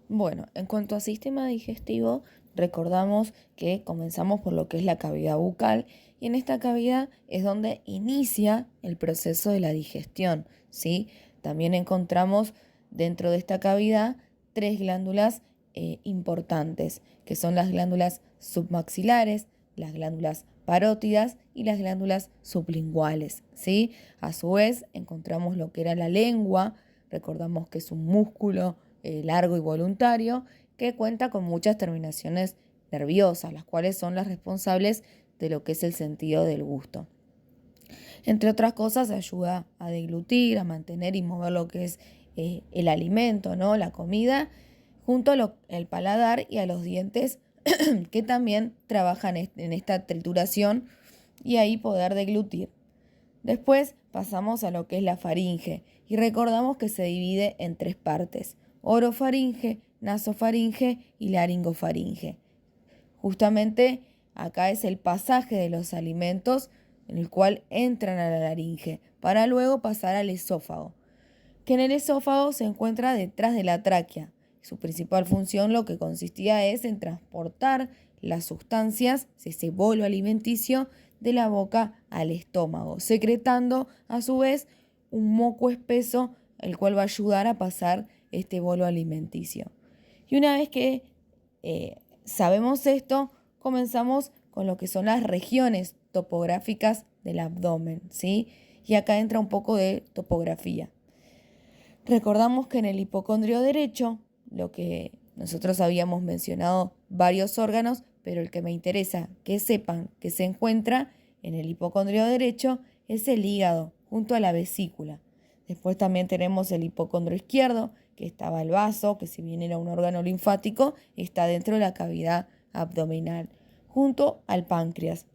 Bueno, en cuanto a sistema digestivo, recordamos que comenzamos por lo que es la cavidad bucal y en esta cavidad es donde inicia el proceso de la digestión, ¿sí? También encontramos dentro de esta cavidad tres glándulas importantes, que son las glándulas submaxilares, las glándulas parótidas y las glándulas sublinguales, ¿sí? A su vez, encontramos lo que era la lengua, recordamos que es un músculo largo y voluntario, que cuenta con muchas terminaciones nerviosas, las cuales son las responsables de lo que es el sentido del gusto. Entre otras cosas, ayuda a deglutir, a mantener y mover lo que es el alimento, ¿no? La comida, junto al paladar y a los dientes, que también trabajan en esta trituración y ahí poder deglutir. Después pasamos a lo que es la faringe y recordamos que se divide en tres partes: orofaringe, nasofaringe y laringofaringe. Justamente acá es el pasaje de los alimentos en el cual entran a la laringe para luego pasar al esófago, que en el esófago se encuentra detrás de la tráquea. Su principal función lo que consistía es en transportar las sustancias, ese bolo alimenticio, de la boca al estómago, secretando a su vez un moco espeso, el cual va a ayudar a pasar este bolo alimenticio. Y una vez que sabemos esto, comenzamos con lo que son las regiones topográficas del abdomen, ¿sí? Y acá entra un poco de topografía. Recordamos que en el hipocondrio derecho, lo que nosotros habíamos mencionado varios órganos, pero el que me interesa que sepan que se encuentra en el hipocondrio derecho es el hígado, junto a la vesícula. Después también tenemos el hipocondrio izquierdo, que estaba el vaso, que si bien era un órgano linfático, está dentro de la cavidad abdominal, junto al páncreas.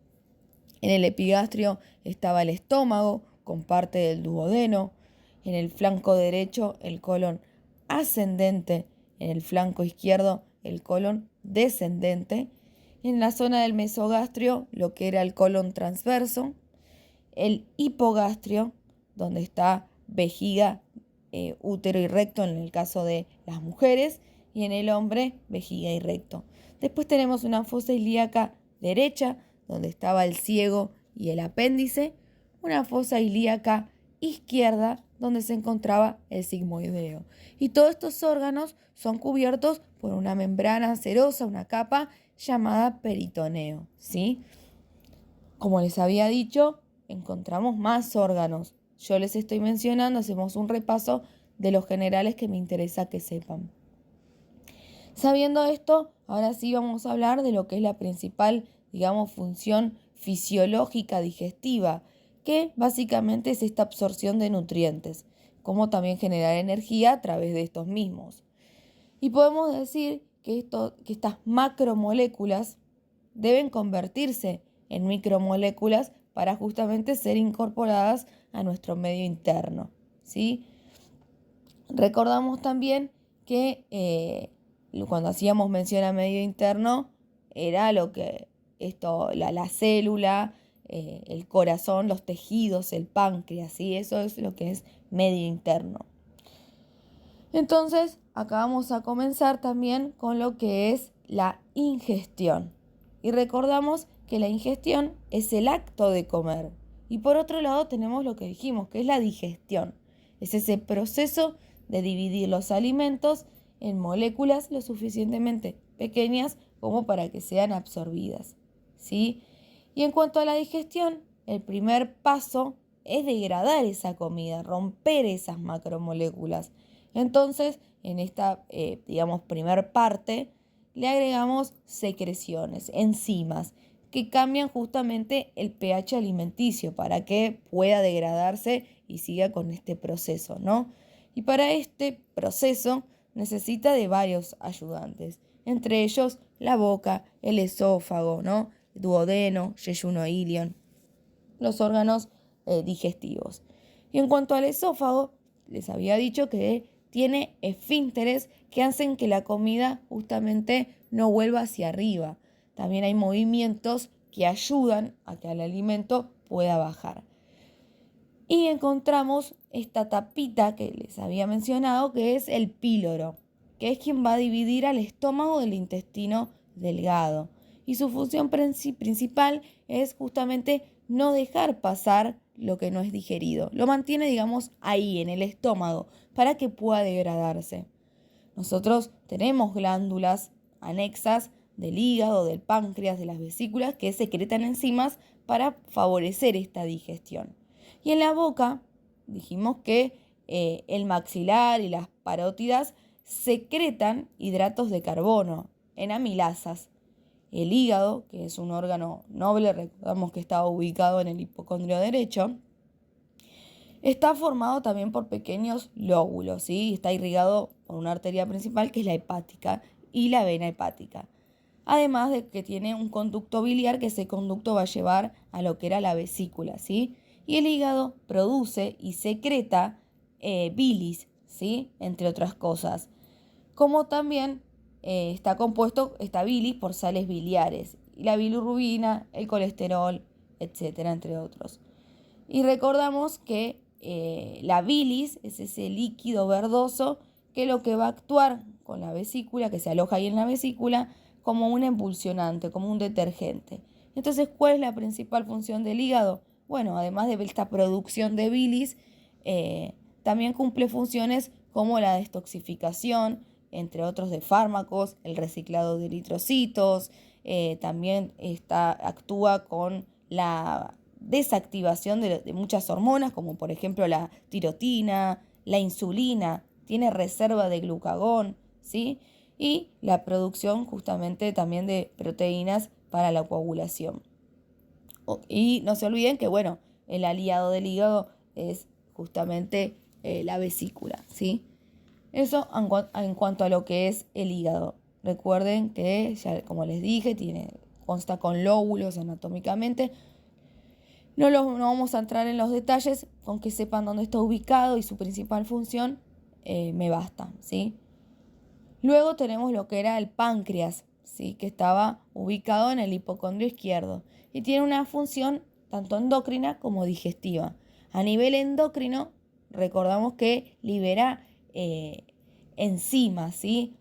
En el epigastrio estaba el estómago, con parte del duodeno. En el flanco derecho, el colon ascendente. En el flanco izquierdo, el colon descendente. En la zona del mesogastrio, lo que era el colon transverso. El hipogastrio, donde está vejiga, útero y recto en el caso de las mujeres. Y en el hombre, vejiga y recto. Después tenemos una fosa ilíaca derecha, donde estaba el ciego y el apéndice, una fosa ilíaca izquierda, donde se encontraba el sigmoideo. Y todos estos órganos son cubiertos por una membrana serosa, una capa llamada peritoneo, ¿sí? Como les había dicho, encontramos más órganos. Yo les estoy mencionando, hacemos un repaso de los generales que me interesa que sepan. Sabiendo esto, ahora sí vamos a hablar de lo que es la principal, digamos, función fisiológica digestiva, que básicamente es esta absorción de nutrientes, como también generar energía a través de estos mismos. Y podemos decir que estas macromoléculas deben convertirse en micromoléculas para justamente ser incorporadas a nuestro medio interno, ¿sí? Recordamos también que cuando hacíamos mención a medio interno era lo que la célula, el corazón, los tejidos, el páncreas, ¿sí? Eso es lo que es medio interno. Entonces, acá vamos a comenzar también con lo que es la ingestión. Y recordamos que la ingestión es el acto de comer. Y por otro lado tenemos lo que dijimos, que es la digestión. Es ese proceso de dividir los alimentos en moléculas lo suficientemente pequeñas como para que sean absorbidas, ¿sí? Y en cuanto a la digestión, el primer paso es degradar esa comida, romper esas macromoléculas. Entonces, en esta, digamos, primer parte, le agregamos secreciones, enzimas, que cambian justamente el pH alimenticio para que pueda degradarse y siga con este proceso, ¿no? Y para este proceso necesita de varios ayudantes, entre ellos la boca, el esófago, ¿no? Duodeno, yeyuno ilion, los órganos digestivos. Y en cuanto al esófago, les había dicho que tiene esfínteres que hacen que la comida justamente no vuelva hacia arriba. También hay movimientos que ayudan a que el alimento pueda bajar. Y encontramos esta tapita que les había mencionado, que es el píloro. que es quien va a dividir al estómago del intestino delgado. Y su función principal es justamente no dejar pasar lo que no es digerido. Lo mantiene, digamos, ahí, en el estómago, para que pueda degradarse. Nosotros tenemos glándulas anexas del hígado, del páncreas, de las vesículas, que secretan enzimas para favorecer esta digestión. Y en la boca, dijimos que el maxilar y las parótidas secretan hidratos de carbono en amilasas. El hígado, que es un órgano noble, recordamos que está ubicado en el hipocondrio derecho, está formado también por pequeños lóbulos, ¿sí? Está irrigado por una arteria principal que es la hepática y la vena hepática. Además de que tiene un conducto biliar, que ese conducto va a llevar a lo que era la vesícula, ¿sí? Y el hígado produce y secreta bilis, ¿sí? Entre otras cosas. Como también está compuesto esta bilis por sales biliares, y la bilirrubina, el colesterol, etcétera, entre otros. Y recordamos que la bilis es ese líquido verdoso que lo que va a actuar con la vesícula, que se aloja ahí en la vesícula, como un emulsionante, como un detergente. Entonces, ¿cuál es la principal función del hígado? Bueno, además de esta producción de bilis, también cumple funciones como la detoxificación, entre otros de fármacos, el reciclado de eritrocitos, también actúa con la desactivación de muchas hormonas, como por ejemplo la tirotina, la insulina, tiene reserva de glucagón, ¿sí? Y la producción justamente también de proteínas para la coagulación. Y no se olviden que, bueno, el aliado del hígado es justamente la vesícula, ¿sí? Eso en cuanto a lo que es el hígado. Recuerden que, ya como les dije, consta con lóbulos anatómicamente. No vamos a entrar en los detalles, con que sepan dónde está ubicado y su principal función, me basta, ¿sí? Luego tenemos lo que era el páncreas, ¿sí? Que estaba ubicado en el hipocondrio izquierdo y tiene una función tanto endocrina como digestiva. A nivel endocrino, recordamos que libera enzimas, ¿sí?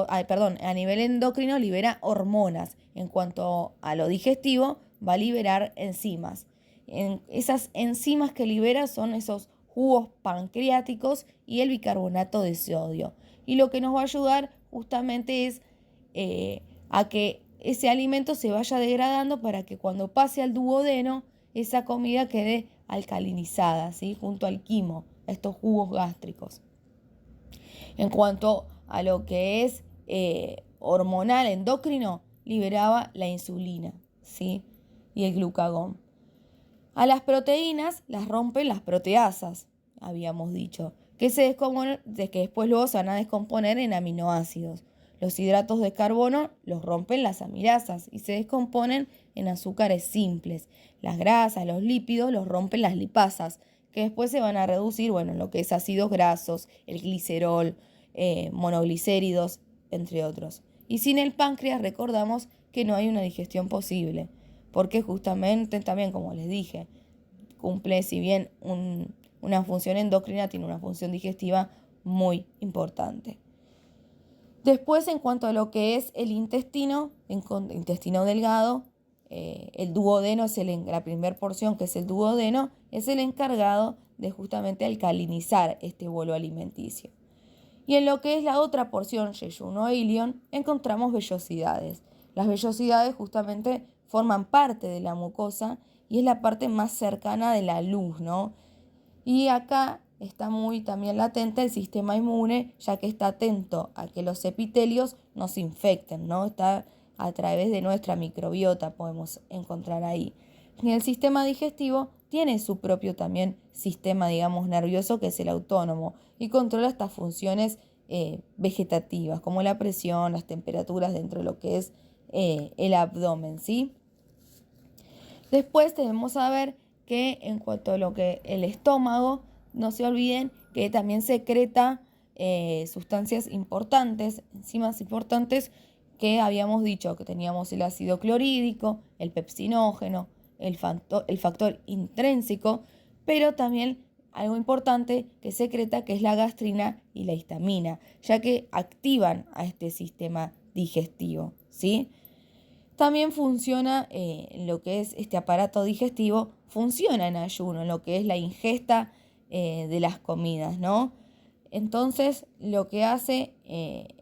A nivel endocrino libera hormonas. En cuanto a lo digestivo, va a liberar enzimas. Esas enzimas que libera son esos jugos pancreáticos y el bicarbonato de sodio. Y lo que nos va a ayudar justamente es a que ese alimento se vaya degradando para que cuando pase al duodeno, esa comida quede alcalinizada, ¿sí? Junto al quimo, a estos jugos gástricos. En cuanto a lo que es hormonal, endocrino, liberaba la insulina, ¿sí? Y el glucagón. A las proteínas las rompen las proteasas, habíamos dicho, que después luego se van a descomponer en aminoácidos. Los hidratos de carbono los rompen las amilasas y se descomponen en azúcares simples. Las grasas, los lípidos los rompen las lipasas, que después se van a reducir, en lo que es ácidos grasos, el glicerol, monoglicéridos, entre otros. Y sin el páncreas recordamos que no hay una digestión posible, porque justamente también, como les dije, cumple, si bien una función endocrina, tiene una función digestiva muy importante. Después, en cuanto a lo que es el intestino delgado, el duodeno es la primera porción, que es el duodeno, es el encargado de justamente alcalinizar este bolo alimenticio. Y en lo que es la otra porción, yeyuno e ilion, encontramos vellosidades. Las vellosidades justamente forman parte de la mucosa y es la parte más cercana de la luz, ¿no? Y acá está muy también latente el sistema inmune, ya que está atento a que los epitelios no se infecten, ¿no? Está a través de nuestra microbiota, podemos encontrar ahí. Y el sistema digestivo tiene su propio también sistema, digamos, nervioso, que es el autónomo, y controla estas funciones vegetativas, como la presión, las temperaturas dentro de lo que es el abdomen, ¿sí? Después debemos saber que en cuanto a lo que el estómago, no se olviden que también secreta sustancias importantes, enzimas importantes, que habíamos dicho que teníamos el ácido clorhídrico, el pepsinógeno, el factor intrínseco, pero también algo importante que secreta, que es la gastrina y la histamina, ya que activan a este sistema digestivo, ¿sí? También funciona lo que es este aparato digestivo, funciona en ayuno, en lo que es la ingesta de las comidas, ¿no? Entonces, lo que hace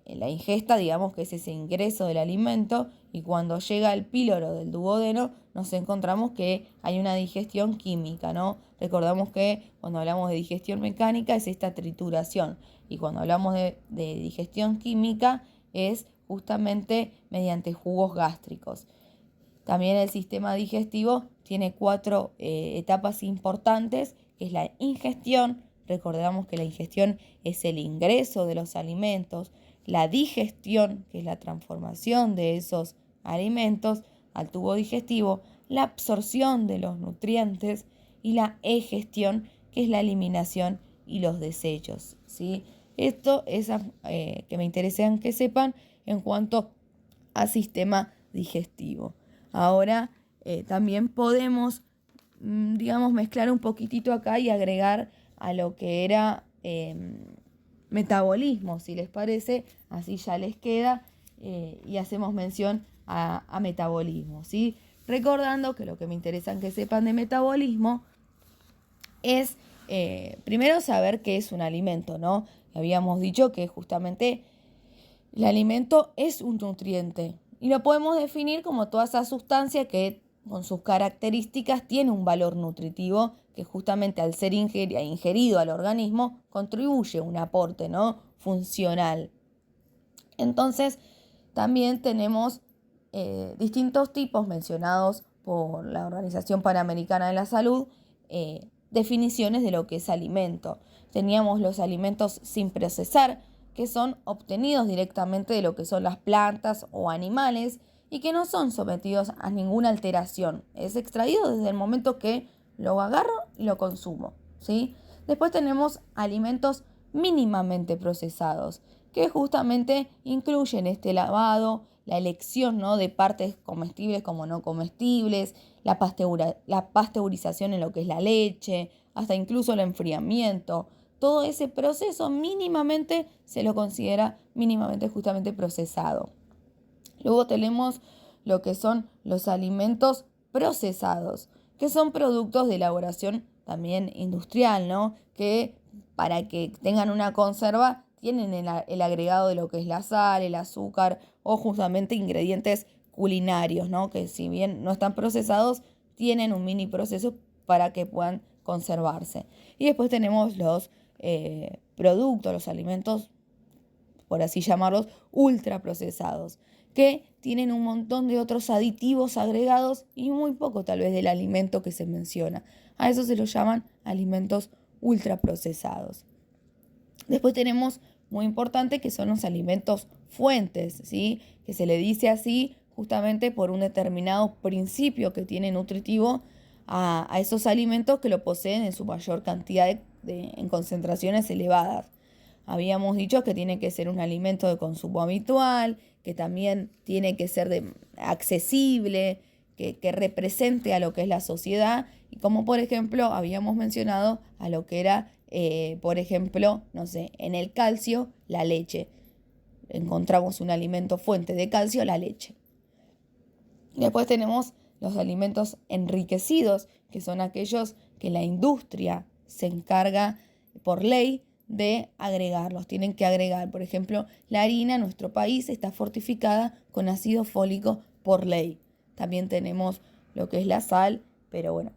la ingesta, digamos que es ese ingreso del alimento, y cuando llega al píloro del duodeno, nos encontramos que hay una digestión química, ¿no? Recordamos que cuando hablamos de digestión mecánica es esta trituración, y cuando hablamos de digestión química es justamente mediante jugos gástricos. También el sistema digestivo tiene 4 etapas importantes, que es la ingestión. Recordamos que la ingestión es el ingreso de los alimentos, la digestión, que es la transformación de esos alimentos al tubo digestivo, la absorción de los nutrientes y la egestión, que es la eliminación y los desechos, ¿sí? Esto es que me interesan que sepan en cuanto a sistema digestivo. Ahora también podemos, digamos, mezclar un poquitito acá y agregar a lo que era metabolismo, si les parece, así ya les queda y hacemos mención a metabolismo, ¿sí? Recordando que lo que me interesa que sepan de metabolismo es primero saber qué es un alimento, ¿no? Habíamos dicho que justamente el alimento es un nutriente y lo podemos definir como toda esa sustancia que con sus características tiene un valor nutritivo que justamente al ser ingerido al organismo contribuye a un aporte, ¿no? Funcional. Entonces también tenemos distintos tipos mencionados por la Organización Panamericana de la Salud, definiciones de lo que es alimento. Teníamos los alimentos sin procesar, que son obtenidos directamente de lo que son las plantas o animales y que no son sometidos a ninguna alteración. Es extraído desde el momento que lo agarro y lo consumo, ¿sí? Después tenemos alimentos mínimamente procesados, que justamente incluyen este lavado, la elección, ¿no?, de partes comestibles como no comestibles, la pasteurización en lo que es la leche, hasta incluso el enfriamiento. Todo ese proceso mínimamente se lo considera mínimamente justamente procesado. Luego tenemos lo que son los alimentos procesados, que son productos de elaboración también industrial, ¿no? Que para que tengan una conserva tienen el agregado de lo que es la sal, el azúcar o justamente ingredientes culinarios, ¿no? Que si bien no están procesados, tienen un mini proceso para que puedan conservarse. Y después tenemos los productos, los alimentos, por así llamarlos, ultraprocesados, que tienen un montón de otros aditivos agregados y muy poco tal vez del alimento que se menciona. A eso se los llaman alimentos ultraprocesados. Después tenemos, muy importante, que son los alimentos fuentes, ¿sí? Que se le dice así justamente por un determinado principio que tiene nutritivo a esos alimentos que lo poseen en su mayor cantidad en concentraciones elevadas. Habíamos dicho que tiene que ser un alimento de consumo habitual, que también tiene que ser accesible, que represente a lo que es la sociedad, y como por ejemplo habíamos mencionado a lo que era, por ejemplo, no sé, en el calcio, la leche. Encontramos un alimento fuente de calcio, la leche. Después tenemos los alimentos enriquecidos, que son aquellos que la industria se encarga por ley de agregarlos. Tienen que agregar, por ejemplo, la harina en nuestro país está fortificada con ácido fólico por ley. También tenemos lo que es la sal, pero bueno,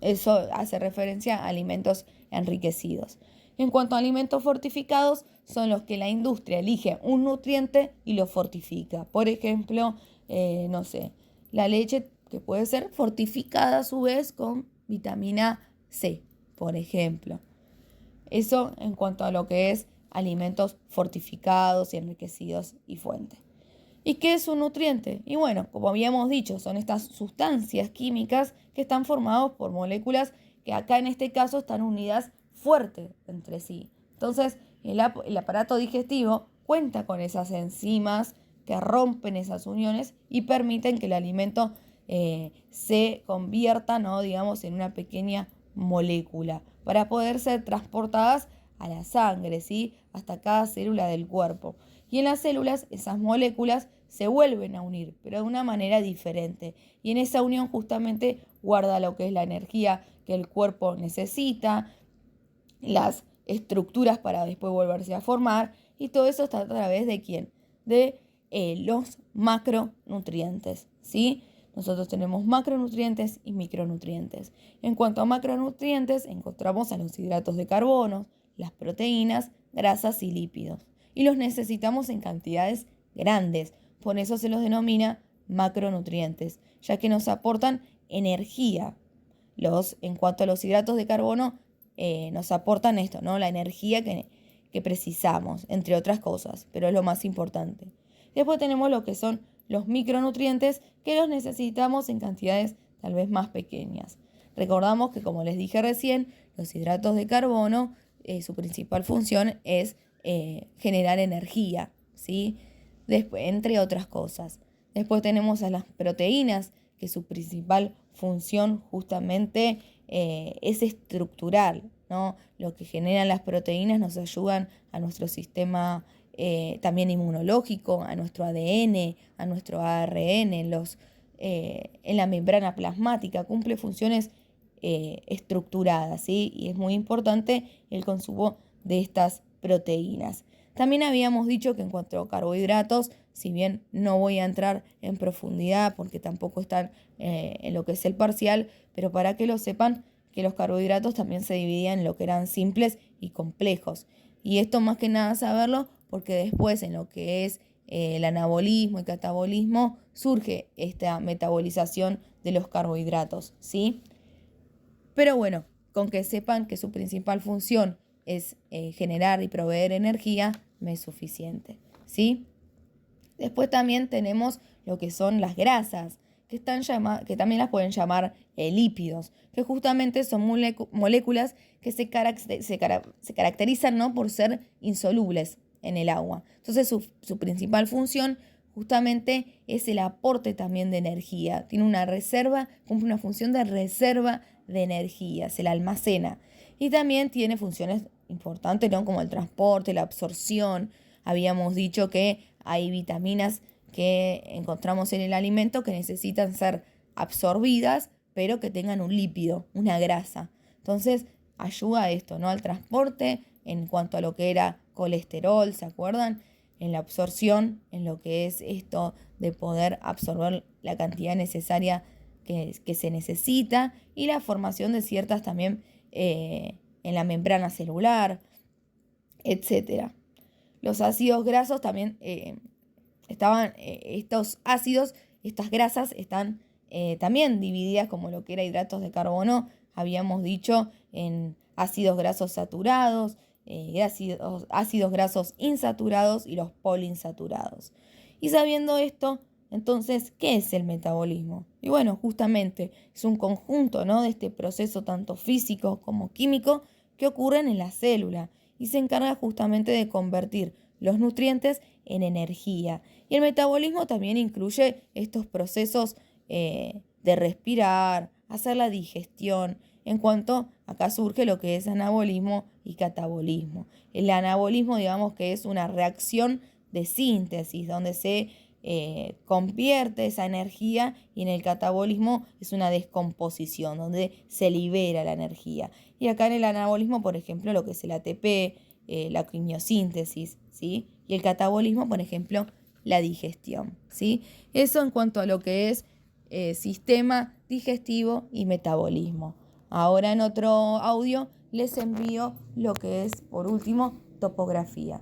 eso hace referencia a alimentos enriquecidos. En cuanto a alimentos fortificados, son los que la industria elige un nutriente y lo fortifica. Por ejemplo, no sé, la leche, que puede ser fortificada a su vez con vitamina C, por ejemplo. Eso en cuanto a lo que es alimentos fortificados y enriquecidos y fuente. ¿Y qué es un nutriente? Y bueno, como habíamos dicho, son estas sustancias químicas que están formadas por moléculas que acá en este caso están unidas fuerte entre sí. Entonces, el aparato digestivo cuenta con esas enzimas que rompen esas uniones y permiten que el alimento se convierta, ¿no?, digamos, en una pequeña molécula para poder ser transportadas a la sangre, ¿sí? Hasta cada célula del cuerpo. Y en las células esas moléculas se vuelven a unir, pero de una manera diferente. Y en esa unión justamente guarda lo que es la energía que el cuerpo necesita, las estructuras para después volverse a formar, y todo eso está a través de ¿quién? De los macronutrientes, ¿sí? Nosotros tenemos macronutrientes y micronutrientes. En cuanto a macronutrientes, encontramos a los hidratos de carbono, las proteínas, grasas y lípidos. Y los necesitamos en cantidades grandes, por eso se los denomina macronutrientes, ya que nos aportan energía. En cuanto a los hidratos de carbono, nos aportan esto, ¿no? La energía que precisamos, entre otras cosas, pero es lo más importante. Después tenemos lo que son los micronutrientes, que los necesitamos en cantidades tal vez más pequeñas. Recordamos que, como les dije recién, los hidratos de carbono, su principal función es generar energía, ¿sí? Después, entre otras cosas. Después tenemos a las proteínas, que su principal función justamente es estructural, ¿no? Lo que generan las proteínas nos ayudan a nuestro sistema también inmunológico, a nuestro ADN, a nuestro ARN, en la membrana plasmática, cumple funciones estructuradas, ¿sí? Y es muy importante el consumo de estas proteínas. También habíamos dicho que en cuanto a carbohidratos, si bien no voy a entrar en profundidad porque tampoco están en lo que es el parcial, pero para que lo sepan, que los carbohidratos también se dividían en lo que eran simples y complejos. Y esto más que nada saberlo porque después en lo que es el anabolismo y catabolismo surge esta metabolización de los carbohidratos, ¿sí? Pero bueno, con que sepan que su principal función es generar y proveer energía, me es suficiente, ¿sí? Después también tenemos lo que son las grasas, que también las pueden llamar lípidos, que justamente son moléculas que se caracterizan, ¿no?, por ser insolubles en el agua. Entonces su principal función justamente es el aporte también de energía. Tiene una reserva, cumple una función de reserva de energía, se la almacena. Y también tiene funciones importantes, ¿no?, como el transporte, la absorción. Habíamos dicho que hay vitaminas que encontramos en el alimento que necesitan ser absorbidas, pero que tengan un lípido, una grasa. Entonces, ayuda a esto, ¿no?, al transporte en cuanto a lo que era colesterol, ¿se acuerdan? En la absorción, en lo que es esto de poder absorber la cantidad necesaria que se necesita, y la formación de ciertas también en la membrana celular, etcétera. Los ácidos grasos también estos ácidos, estas grasas están también divididas como lo que era hidratos de carbono, habíamos dicho, en ácidos grasos saturados, ácidos grasos insaturados y los poliinsaturados. Y sabiendo esto, entonces, ¿qué es el metabolismo? Y bueno, justamente es un conjunto, ¿no?, de este proceso tanto físico como químico que ocurren en la célula y se encarga justamente de convertir los nutrientes en energía. Y el metabolismo también incluye estos procesos de respirar, hacer la digestión. En cuanto acá surge lo que es anabolismo y catabolismo. El anabolismo, digamos que es una reacción de síntesis, donde se convierte esa energía, y en el catabolismo es una descomposición, donde se libera la energía. Y acá en el anabolismo, por ejemplo, lo que es el ATP, la quimiosíntesis, ¿sí? Y el catabolismo, por ejemplo, la digestión, ¿sí? Eso en cuanto a lo que es sistema digestivo y metabolismo. Ahora en otro audio les envío lo que es, por último, topografía.